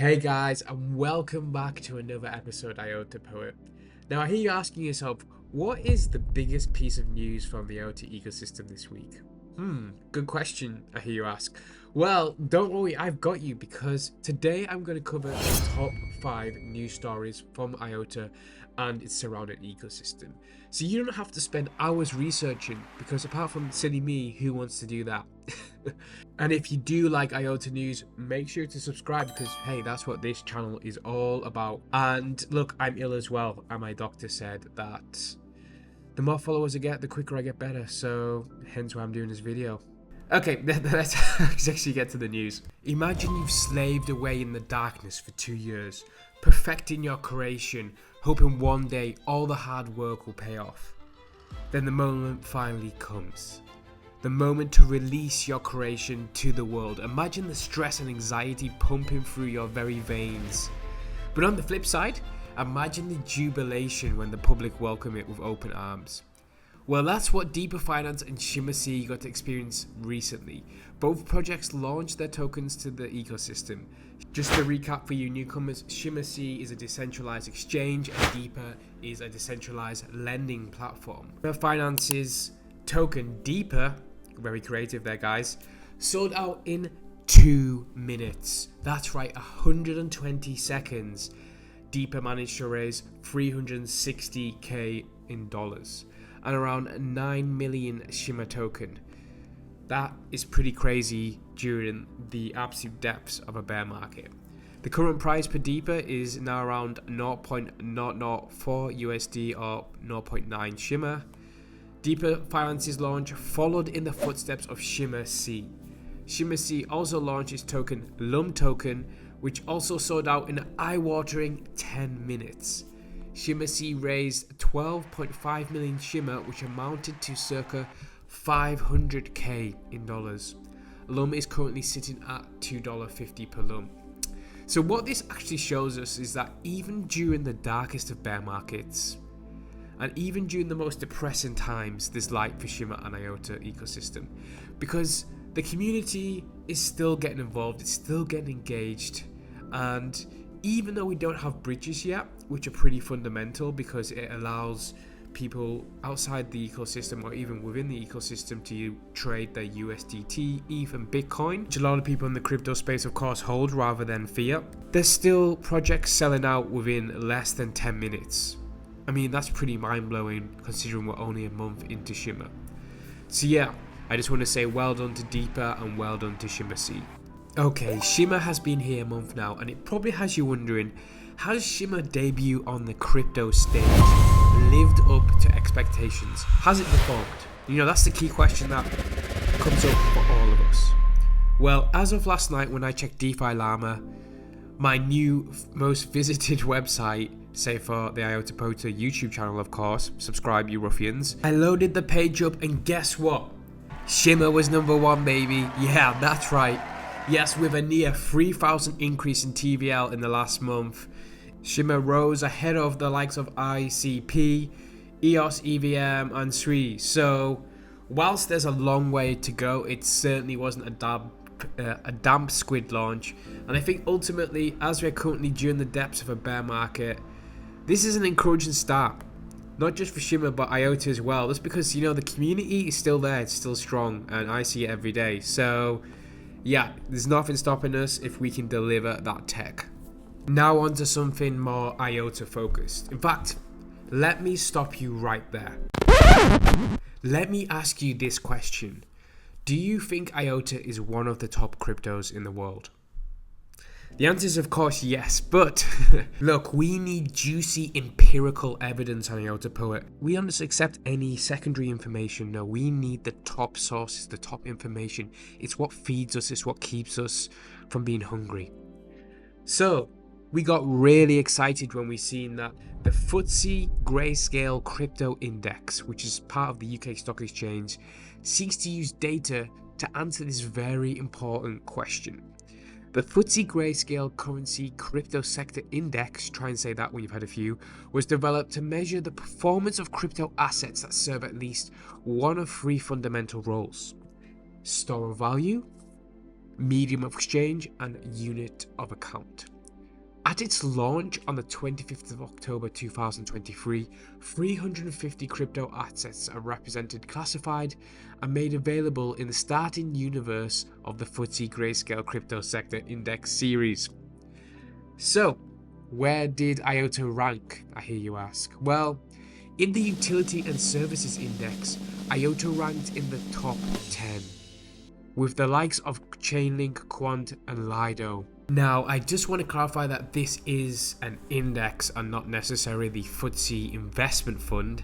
Hey guys, and welcome back to another episode of Iota Poet. Now, I hear you asking yourself, what is the biggest piece of news from the Iota ecosystem this week? Good question, I hear you ask. Well, don't worry, I've got you, because today I'm going to cover the top 5 news stories from Iota and its surrounding ecosystem. So you don't have to spend hours researching, because apart from silly me, who wants to do that? And if you do like Iota news, make sure to subscribe, because hey, that's what this channel is all about. And look, I'm ill as well, and my doctor said that the more followers I get, the quicker I get better, so hence why I'm doing this video. Okay, let's actually get to the news. Imagine you've slaved away in the darkness for 2 years, perfecting your creation, hoping one day all the hard work will pay off. Then the moment finally comes. The moment to release your creation to the world. Imagine the stress and anxiety pumping through your very veins. But on the flip side, imagine the jubilation when the public welcome it with open arms. Well, that's what DEFI Finance and Shimmer got to experience recently. Both projects launched their tokens to the ecosystem. Just to recap for you newcomers, Shimmer is a decentralized exchange and DEFI is a decentralized lending platform. DEFI Finance's token, DEFI, very creative there guys, sold out in 2 minutes. That's right, 120 seconds. DEFI managed to raise $360k in dollars and around 9 million Shimmer token. That is pretty crazy during the absolute depths of a bear market. The current price per DEFI is now around 0.004 USD or 0.9 Shimmer. DEFI Finance's launch followed in the footsteps of Shimmer. Shimmer also launched its token, LUM token, which also sold out in an eye-watering 10 minutes. Shimmer raised 12.5 million Shimmer, which amounted to circa 500k in dollars. LUM is currently sitting at $2.50 per LUM. So what this actually shows us is that even during the darkest of bear markets, and even during the most depressing times, there's light for Shimmer and Iota ecosystem, because the community is still getting involved, it's still getting engaged, and even though we don't have bridges yet, which are pretty fundamental because it allows people outside the ecosystem or even within the ecosystem to trade their USDT, ETH and Bitcoin, which a lot of people in the crypto space of course hold rather than fiat, there's still projects selling out within less than 10 minutes. I mean, that's pretty mind-blowing considering we're only a month into Shimmer. So yeah, I just want to say well done to DEFI and well done to Shimmer. Okay, Shimmer has been here a month now, and it probably has you wondering, has Shimmer debut on the crypto stage lived up to expectations? Has it performed? You know, that's the key question that comes up for all of us. Well, as of last night when I checked DeFi Llama, my new most visited website, say for the Iota Poet YouTube channel of course, subscribe you ruffians, I loaded the page up and guess what? Shimmer was number 1, baby. Yeah, that's right. Yes, with a near 3,000 increase in TVL in the last month, Shimmer rose ahead of the likes of ICP, EOS, EVM and SUI. So whilst there's a long way to go, it certainly wasn't a damp squid launch, and I think ultimately, as we're currently during the depths of a bear market, this is an encouraging start, not just for Shimmer but Iota as well. That's because, you know, the community is still there, it's still strong, and I see it every day. So yeah, there's nothing stopping us if we can deliver that tech. Now on to something more Iota focused. In fact, let me stop you right there. Let me ask you this question. Do you think Iota is one of the top cryptos in the world? The answer is of course yes, but look, we need juicy empirical evidence on Iota Poet. We don't just accept any secondary information, no, we need the top sources, the top information. It's what feeds us, it's what keeps us from being hungry. So, we got really excited when we seen that the FTSE Grayscale Crypto Index, which is part of the UK Stock Exchange, seeks to use data to answer this very important question. The FTSE Grayscale Currency Crypto Sector Index, try and say that when you've had a few, was developed to measure the performance of crypto assets that serve at least one of 3 fundamental roles: store of value, medium of exchange, and unit of account. At its launch on the 25th of October 2023, 350 crypto assets are represented, classified, and made available in the starting universe of the FTSE Grayscale Crypto Sector Index series. So, where did Iota rank, I hear you ask? Well, in the Utility and Services Index, Iota ranked in the top 10, with the likes of Chainlink, Quant, and Lido. Now, I just want to clarify that this is an index and not necessarily the FTSE investment fund.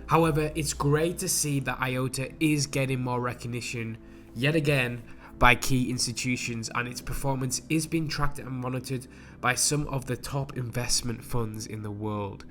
However, it's great to see that Iota is getting more recognition yet again by key institutions, and its performance is being tracked and monitored by some of the top investment funds in the world.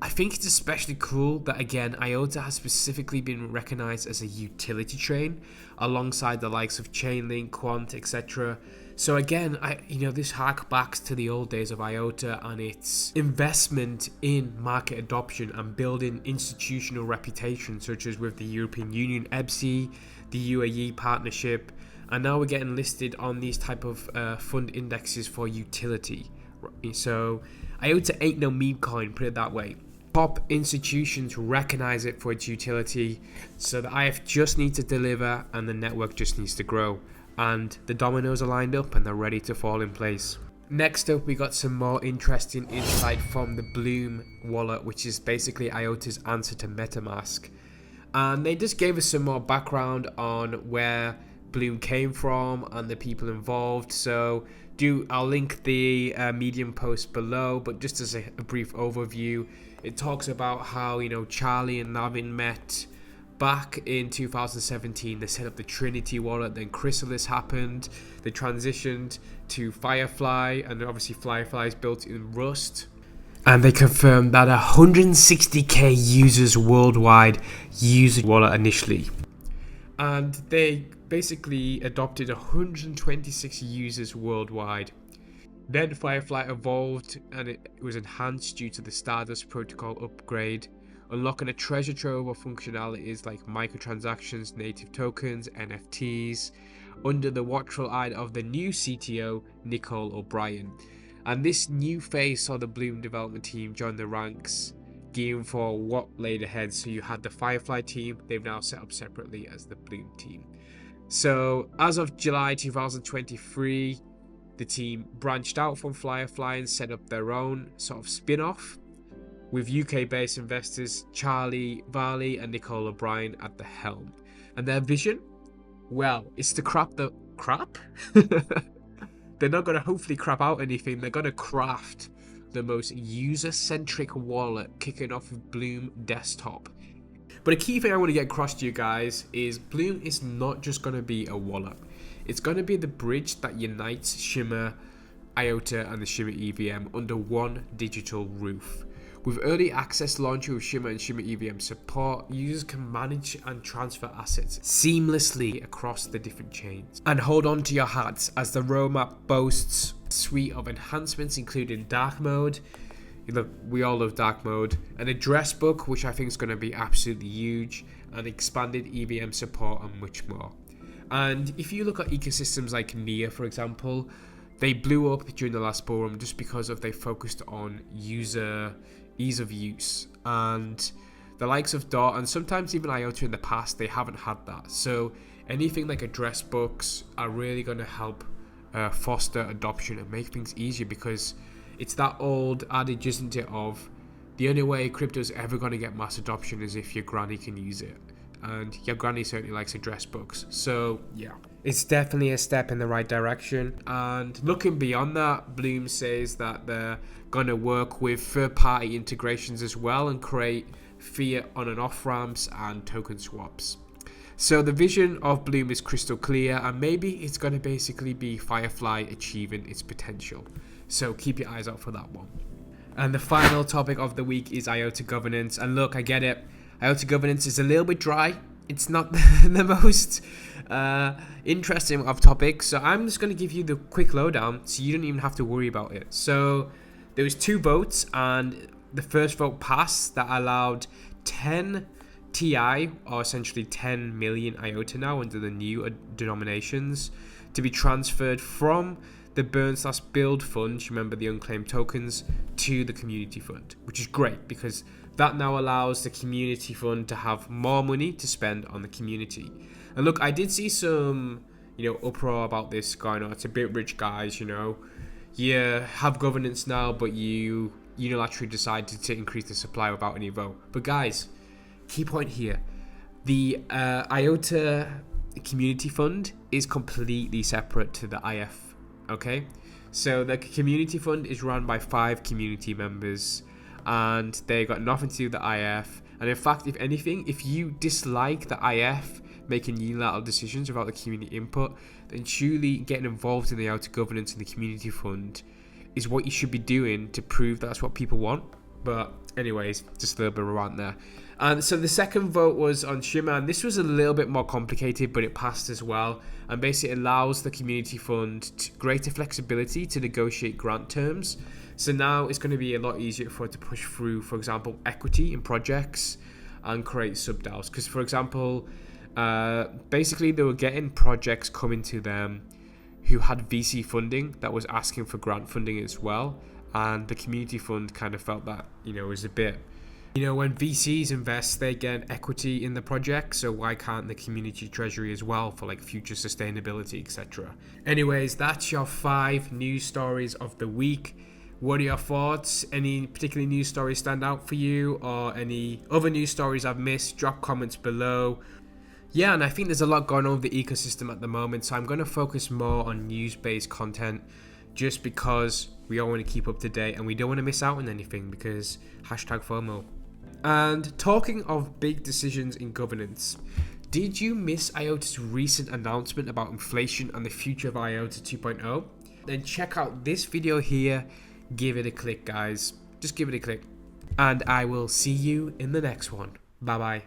I think it's especially cool that, again, Iota has specifically been recognized as a utility chain alongside the likes of Chainlink, Quant, etc. So again, this harks to the old days of Iota and its investment in market adoption and building institutional reputation, such as with the European Union EBSI, the UAE partnership, and now we're getting listed on these type of fund indexes for utility. So Iota ain't no meme coin, put it that way. Top institutions recognize it for its utility, so the IF just needs to deliver and the network just needs to grow, and the dominoes are lined up and they're ready to fall in place. Next up, we got some more interesting insight from the Bloom wallet, which is basically Iota's answer to MetaMask, and they just gave us some more background on where Bloom came from and the people involved. So I'll link the Medium post below, but just as a brief overview, it talks about how Charlie and Navin met back in 2017. They set up the Trinity wallet, then Chrysalis happened, they transitioned to Firefly, and obviously Firefly is built in Rust, and they confirmed that 160k users worldwide used the wallet initially, and they basically adopted 126 users worldwide. Then Firefly evolved and it was enhanced due to the Stardust protocol upgrade, unlocking a treasure trove of functionalities like microtransactions, native tokens, NFTs, under the watchful eye of the new CTO, Nicole O'Brien. And this new phase saw the Bloom development team join the ranks, gearing for what laid ahead. So you had the Firefly team, they've now set up separately as the Bloom team. So as of July 2023, the team branched out from Firefly and set up their own sort of spin-off with UK-based investors Charlie Varley and Nicole O'Brien at the helm. And their vision? Well, it's to crap the crap? They're not going to hopefully crap out anything. They're going to craft the most user-centric wallet, kicking off with Bloom Desktop. But a key thing I want to get across to you guys is Bloom is not just going to be a wallet. It's going to be the bridge that unites Shimmer, Iota, and the Shimmer EVM under one digital roof. With early access launching with Shimmer and Shimmer EVM support, users can manage and transfer assets seamlessly across the different chains. And hold on to your hats, as the roadmap boasts a suite of enhancements including dark mode. We all love dark mode, an address book, which I think is going to be absolutely huge, and expanded EVM support and much more. And if you look at ecosystems like Nia, for example, they blew up during the last bull run just because they focused on user ease of use, and the likes of Dot and sometimes even Iota in the past, they haven't had that. So anything like address books are really going to help foster adoption and make things easier, because it's that old adage, isn't it, of the only way crypto is ever going to get mass adoption is if your granny can use it. And your granny certainly likes address books. So yeah, it's definitely a step in the right direction. And looking beyond that, Bloom says that they're going to work with third-party integrations as well and create fiat on and off ramps and token swaps. So the vision of Bloom is crystal clear, and maybe it's going to basically be Firefly achieving its potential. So keep your eyes out for that one. And the final topic of the week is Iota governance. And look, I get it. Iota governance is a little bit dry. It's not the most interesting of topics. So I'm just going to give you the quick lowdown so you don't even have to worry about it. So there was 2 votes, and the first vote passed that allowed 10 TI, or essentially 10 million Iota now under the new denominations, to be transferred from the burn/build fund, remember the unclaimed tokens, to the community fund, which is great because that now allows the community fund to have more money to spend on the community. And look, I did see some, uproar about this going on. It's a bit rich, guys, You have governance now, but you unilaterally decided to increase the supply without any vote. But guys, key point here, the Iota community fund is completely separate to the IF, okay? So the community fund is run by 5 community members and they got nothing to do with the IF. And in fact, if anything, if you dislike the IF making unilateral decisions without the community input, then truly getting involved in the Iota governance and the community fund is what you should be doing to prove that's what people want. But anyways, just a little bit of a rant there. And so the second vote was on Shimmer, and this was a little bit more complicated, but it passed as well. And basically allows the community fund greater flexibility to negotiate grant terms. So now it's going to be a lot easier for it to push through, for example, equity in projects and create sub-DAOs. Because, for example, basically they were getting projects coming to them who had VC funding that was asking for grant funding as well. And the community fund kind of felt that, was a bit... when VCs invest, they get equity in the project, so why can't the community treasury as well for like future sustainability, etc. Anyways, that's your 5 news stories of the week. What are your thoughts? Any particular news stories stand out for you, or any other news stories I've missed? Drop comments below. Yeah, and I think there's a lot going on with the ecosystem at the moment, so I'm going to focus more on news-based content just because we all want to keep up to date and we don't want to miss out on anything because #FOMO. And talking of big decisions in governance, did you miss Iota's recent announcement about inflation and the future of Iota 2.0? Then check out this video here. Give it a click, guys. Just give it a click. And I will see you in the next one. Bye bye.